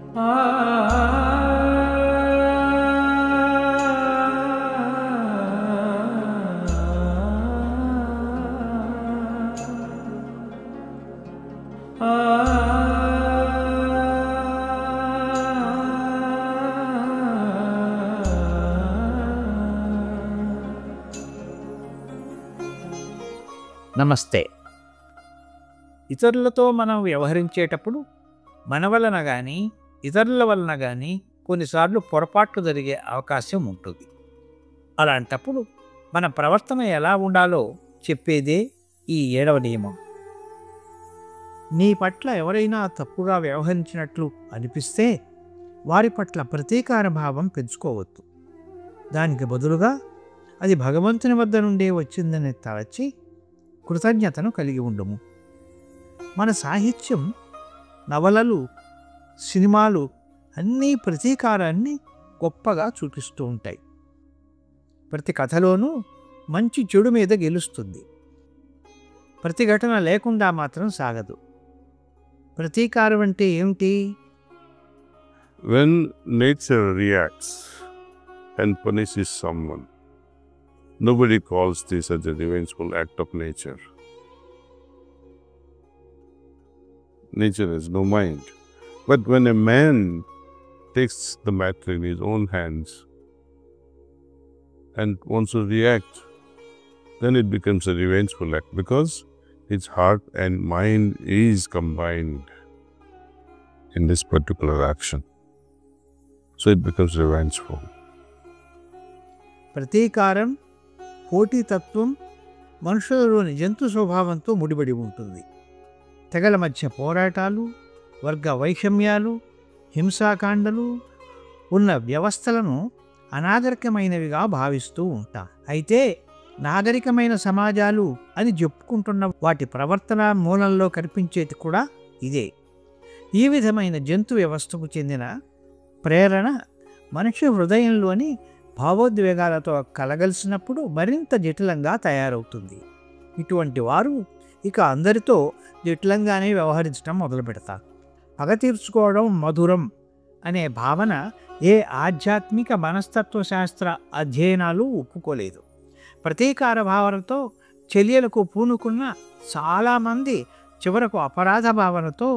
నమస్తే. ఇతరులతో మనం వ్యవహరించేటప్పుడు మన వలన కానీ ఇతరుల వలన కానీ కొన్నిసార్లు పొరపాట్లు జరిగే అవకాశం ఉంటుంది. అలాంటప్పుడు మన ప్రవర్తన ఎలా ఉండాలో చెప్పేదే ఈ 7వ నియమం. నీ పట్ల ఎవరైనా తప్పుగా వ్యవహరించినట్లు అనిపిస్తే వారి పట్ల ప్రతీకార భావం పెంచుకోవద్దు. దానికి బదులుగా అది భగవంతుని వద్ద నుండే వచ్చిందని తలచి కృతజ్ఞతను కలిగి ఉండుము. మన సాహిత్యం, నవలలు, సినిమాలు అన్నీ ప్రతీకారాన్ని గొప్పగా చూపిస్తూ ఉంటాయి. ప్రతి కథలోనూ మంచి చెడు మీద గెలుస్తుంది. ప్రతిఘటన లేకుండా మాత్రం సాగదు. ప్రతీకారం అంటే ఏమిటి? When nature reacts and punishes someone, nobody calls this as a revengeful act of nature. Nature has no mind. But when a man takes the matter in his own hands and wants to react, then it becomes a revengeful act because his heart and mind is combined in this particular action. So it becomes revengeful. ప్రతీకారం, పోటీతత్వం మనుషులలోని జంతు స్వభావంతో ముడిపడి ఉంటుంది. తెగల మధ్య పోరాటాలు, వర్గ వైషమ్యాలు, హింసాకాండలు ఉన్న వ్యవస్థలను అనాగరికమైనవిగా భావిస్తూ ఉంటాం. అయితే నాగరికమైన సమాజాలు అని చెప్పుకుంటున్న వాటి ప్రవర్తన మూలంలో కనిపించేది కూడా ఇదే. ఈ విధమైన జంతు వ్యవస్థకు చెందిన ప్రేరణ మనిషి హృదయంలోని భావోద్వేగాలతో కలగలిసినప్పుడు మరింత జటిలంగా తయారవుతుంది. ఇటువంటి వారు ఇక అందరితో జటిలంగానే వ్యవహరించడం మొదలు పెడతారు. పగ తీర్చుకోవడం మధురం అనే భావన ఏ ఆధ్యాత్మిక మనస్తత్వ శాస్త్ర అధ్యయనాలు ఒప్పుకోలేదు. ప్రతీకార భావనతో చర్యలకు పూనుకున్న చాలామంది చివరకు అపరాధ భావనతో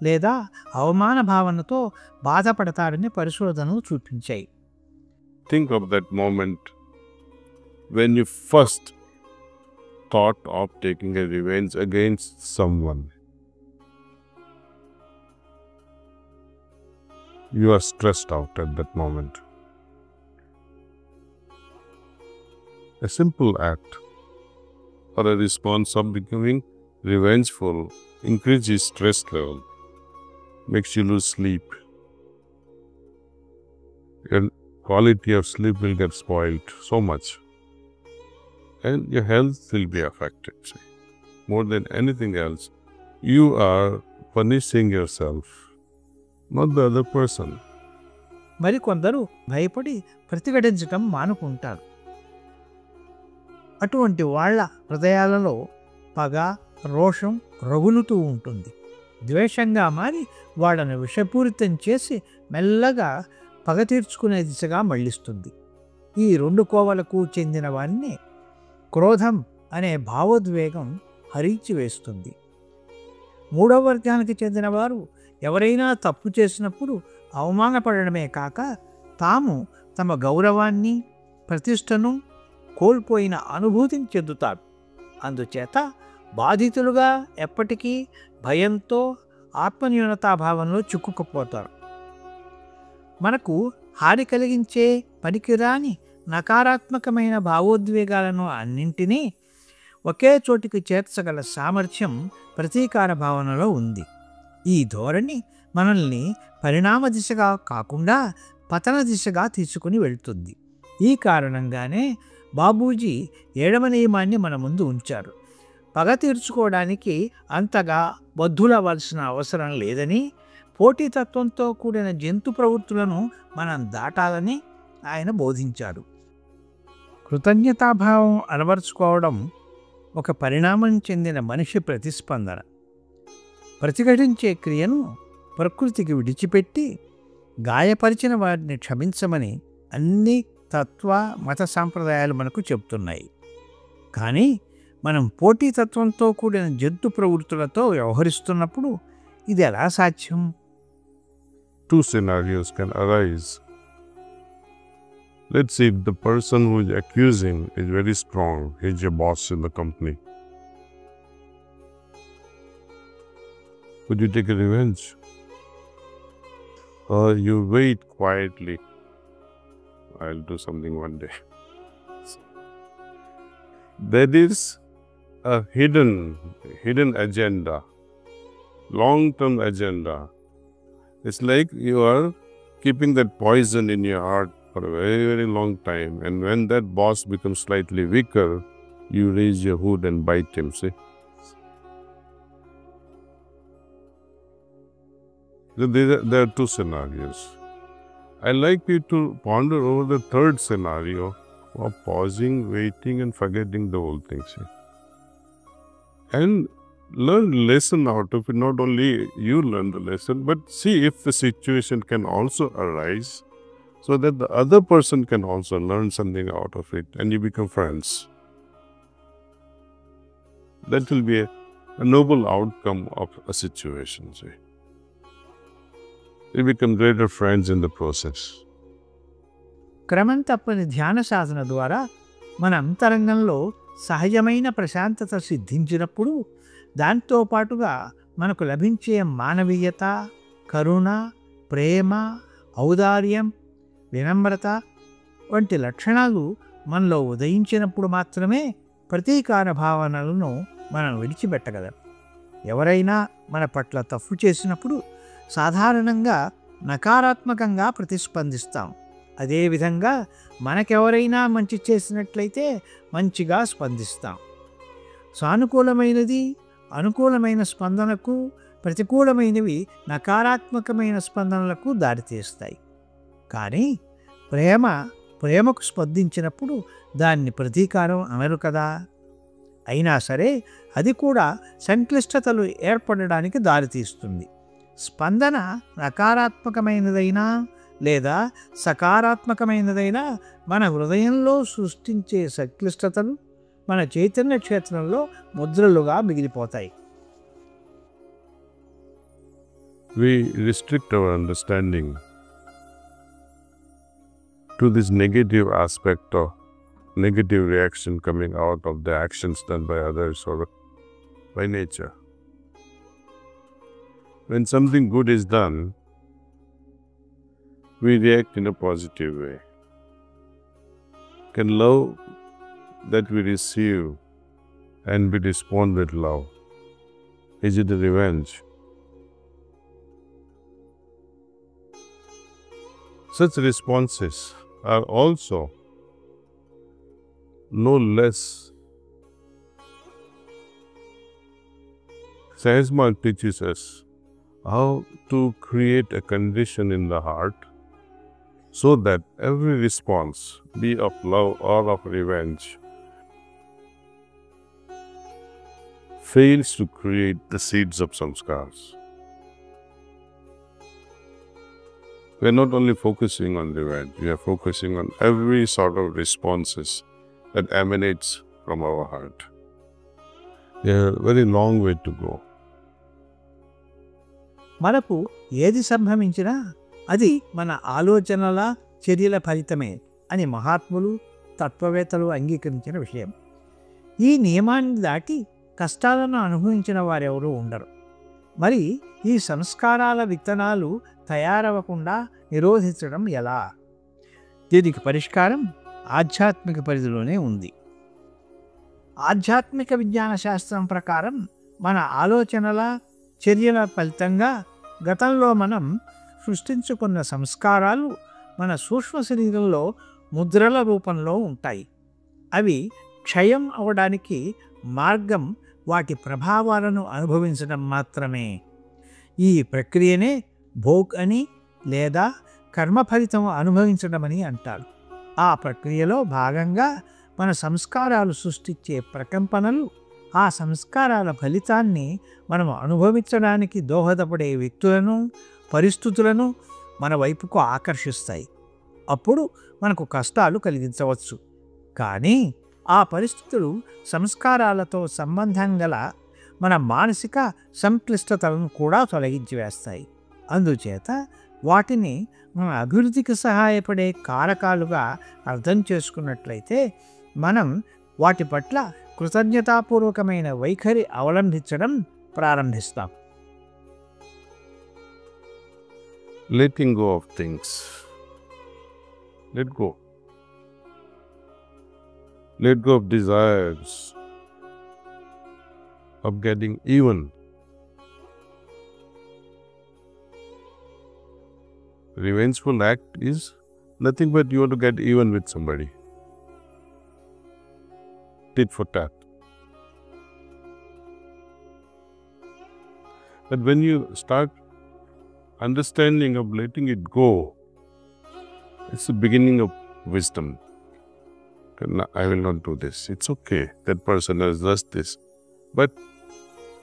లేదా అవమాన భావనతో బాధపడతారని పరిశోధనలు చూపించాయి. Think of that moment when you first thought of taking a revenge against someone. You are stressed out at that moment. A simple act or a response of becoming revengeful increases stress level, makes you lose sleep. Your quality of sleep will get spoiled so much, and your health will be affected. More than anything else, you are punishing yourself, not the other person. మరికొందరు భయపడి ప్రతిఘటించటం మానుకుంటారు. అటువంటి వాళ్ళ హృదయాలలో పగ, రోషం రగులుతూ ఉంటుంది. ద్వేషంగా మారి వాళ్ళను విషపూరితం చేసి మెల్లగా పగ తీర్చుకునే దిశగా మళ్ళిస్తుంది. ఈ 2 కోవలకు చెందిన వారిని క్రోధం అనే భావోద్వేగం హరించి వేస్తుంది. 3వ వర్గానికి చెందిన వారు ఎవరైనా తప్పు చేసినప్పుడు అవమానపడడమే కాక తాము తమ గౌరవాన్ని, ప్రతిష్టను కోల్పోయిన అనుభూతిని చెందుతారు. అందుచేత బాధితులుగా ఎప్పటికీ భయంతో ఆత్మన్యూనతాభావంలో చిక్కుకుపోతారు. మనకు హాని కలిగించే పనికిరాని నకారాత్మకమైన భావోద్వేగాలను అన్నింటినీ ఒకే చోటికి చేర్చగల సామర్థ్యం ప్రతీకార భావనలో ఉంది. ఈ ధోరణి మనల్ని పరిణామ దిశగా కాకుండా పతన దిశగా తీసుకుని వెళ్తుంది. ఈ కారణంగానే బాబూజీ 7వ నియమాన్ని మన ముందు ఉంచారు. పగ తీర్చుకోవడానికి అంతగా బద్ధులవ్వాల్సిన అవసరం లేదని, పోటీతత్వంతో కూడిన జంతు ప్రవృత్తులను మనం దాటాలని ఆయన బోధించారు. కృతజ్ఞతాభావం అలవర్చుకోవడం ఒక పరిణామం చెందిన మనిషి ప్రతిస్పందన. ప్రతిఘటించే క్రియను ప్రకృతికి విడిచిపెట్టి గాయపరిచిన వారిని క్షమించమని అన్ని తత్వ మత సాంప్రదాయాలు మనకు చెబుతున్నాయి. కానీ మనం పోటీతత్వంతో కూడిన జంతు ప్రవృత్తులతో వ్యవహరిస్తున్నప్పుడు ఇది ఎలా సాధ్యం? Two scenarios can arise. Let's say the person who is accusing is very strong. He's your boss in the company. Would you take a revenge? Or you wait quietly. I'll do something one day. There is a hidden agenda, long-term agenda. It's like you are keeping that poison in your heart for a very, very long time. And when that boss becomes slightly weaker, you raise your hood and bite him, see? So there are two scenarios. I like you to ponder over the third scenario of pausing, waiting, and forgetting the whole thing, see? And learn lesson out of it. Not only you learn the lesson, but see if the situation can also arise so that the other person can also learn something out of it and you become friends. That will be a noble outcome of a situation, see. You become greater friends in the process. క్రమం తప్పని ధ్యాన సాధన ద్వారా మన అంతరంగంలో సహజమైన ప్రశాంతత సిద్ధించినప్పుడు దాంతో పాటుగా మనకు లభించే మానవీయత, కరుణ, ప్రేమ, ఔదార్యం, వినమ్రత వంటి లక్షణాలు మనలో ఉదయించినప్పుడు మాత్రమే ప్రతీకార భావనలను మనం విడిచిపెట్టగలం. ఎవరైనా మన పట్ల తప్పు చేసినప్పుడు సాధారణంగా నకారాత్మకంగా ప్రతిస్పందిస్తాం. అదేవిధంగా మనకెవరైనా మంచి చేసినట్లయితే మంచిగా స్పందిస్తాం. సానుకూలమైనది అనుకూలమైన స్పందనకు, ప్రతికూలమైనవి నకారాత్మకమైన స్పందనలకు దారితీస్తాయి. కానీ ప్రేమకు స్పందించినప్పుడు దాన్ని ప్రతీకారం అనరు కదా. అయినా సరే అది కూడా సంక్లిష్టతలు ఏర్పడడానికి దారితీస్తుంది. స్పందన నకారాత్మకమైనదైనా లేదా సకారాత్మకమైనదైనా మన హృదయంలో సృష్టించే సంక్లిష్టతలు మన చైతన్య క్షేత్రంలో ముద్రలుగా మిగిలిపోతాయి. We restrict our understanding to this negative aspect of negative reaction coming out of the actions done by others or by nature. When something good is done, we react in a positive way. Can love that we receive and we respond with love? Is it a revenge? Such responses are also no less. Sahasma teaches us how to create a condition in the heart so that every response, be of love or of revenge, fails to create the seeds of samskars. We are not only focusing on revenge, we are focusing on every sort of responses that emanates from our heart. There is a very long way to go. మనకు ఏది సంభవించినా అది మన ఆలోచనల, చర్యల ఫలితమే అని మహాత్ములు, తత్వవేత్తలు అంగీకరించిన విషయం. ఈ నియమాన్ని దాటి కష్టాలను అనుభవించిన వారెవరూ ఉండరు. మరి ఈ సంస్కారాల విత్తనాలు తయారవ్వకుండా నిరోధించడం ఎలా? దీనికి పరిష్కారం ఆధ్యాత్మిక పరిధిలోనే ఉంది. ఆధ్యాత్మిక విజ్ఞాన శాస్త్రం ప్రకారం మన ఆలోచనల, చర్యల ఫలితంగా గతంలో మనం సృష్టించుకున్న సంస్కారాలు మన సూక్ష్మ శరీరంలో ముద్రల రూపంలో ఉంటాయి. అవి క్షయం అవడానికి మార్గం వాటి ప్రభావాలను అనుభవించడం మాత్రమే. ఈ ప్రక్రియనే భోగ్ అని లేదా కర్మ ఫలితం అనుభవించడమని అంటారు. ఆ ప్రక్రియలో భాగంగా మన సంస్కారాలు సృష్టించే ప్రకంపనలు, ఆ సంస్కారాల ఫలితాన్ని మనం అనుభవించడానికి దోహదపడే వ్యక్తులను, పరిస్థితులను మన వైపుకు ఆకర్షిస్తాయి. అప్పుడు మనకు కష్టాలు కలిగించవచ్చు. కానీ ఆ పరిస్థితులు సంస్కారాలతో సంబంధం గల మన మానసిక సంక్లిష్టతలను కూడా తొలగించి వేస్తాయి. అందుచేత వాటిని మన అభివృద్ధికి సహాయపడే కారకాలుగా అర్థం చేసుకున్నట్లయితే మనం వాటి పట్ల కృతజ్ఞతాపూర్వకమైన వైఖరి అవలంబించడం ప్రారంభిస్తాం. Letting go of things. Let go. Let go of desires, of getting even. Revengeful act is nothing but you want to get even with somebody. Tit for tat. But when you start understanding of letting it go, it's the beginning of wisdom. No, I will not do this. It's okay. That person has just this. But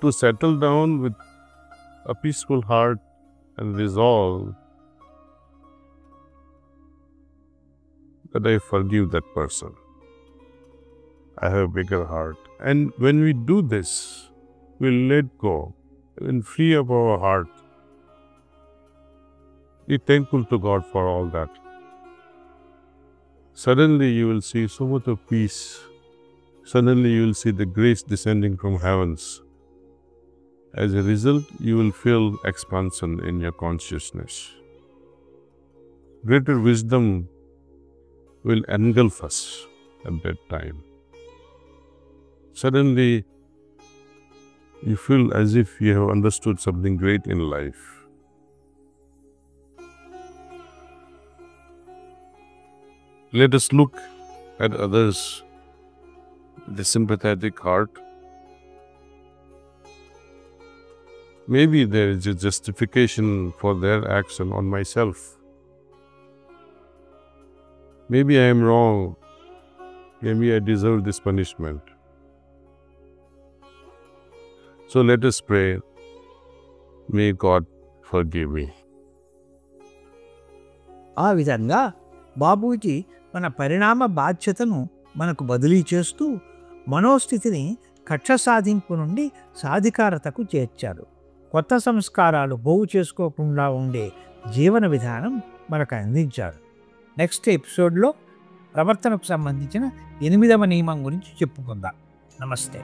to settle down with a peaceful heart and resolve that I forgive that person. I have a bigger heart. And when we do this, we'll let go and free up our heart. Be thankful to God for all that. Suddenly you will see so much of peace. Suddenly you will see the grace descending from heavens. As a result, you will feel expansion in your consciousness. Greater wisdom will engulf us at that time. Suddenly, you feel as if you have understood something great in life. Let us look at others with a sympathetic heart. Maybe there is a justification for their action on myself. Maybe I am wrong. Maybe I deserve this punishment. So let us pray, may God forgive me. ఆ విధంగా బాబూజీ మన పరిణామ బాధ్యతను మనకు బదిలీ చేస్తూ మనోస్థితిని కక్ష సాధింపు నుండి సాధికారతకు చేర్చారు. కొత్త సంస్కారాలు పోగు చేసుకోకుండా ఉండే జీవన విధానం మనకు అందించారు. నెక్స్ట్ ఎపిసోడ్లో ప్రవర్తనకు సంబంధించిన 8వ నియమం గురించి చెప్పుకుందాం. నమస్తే.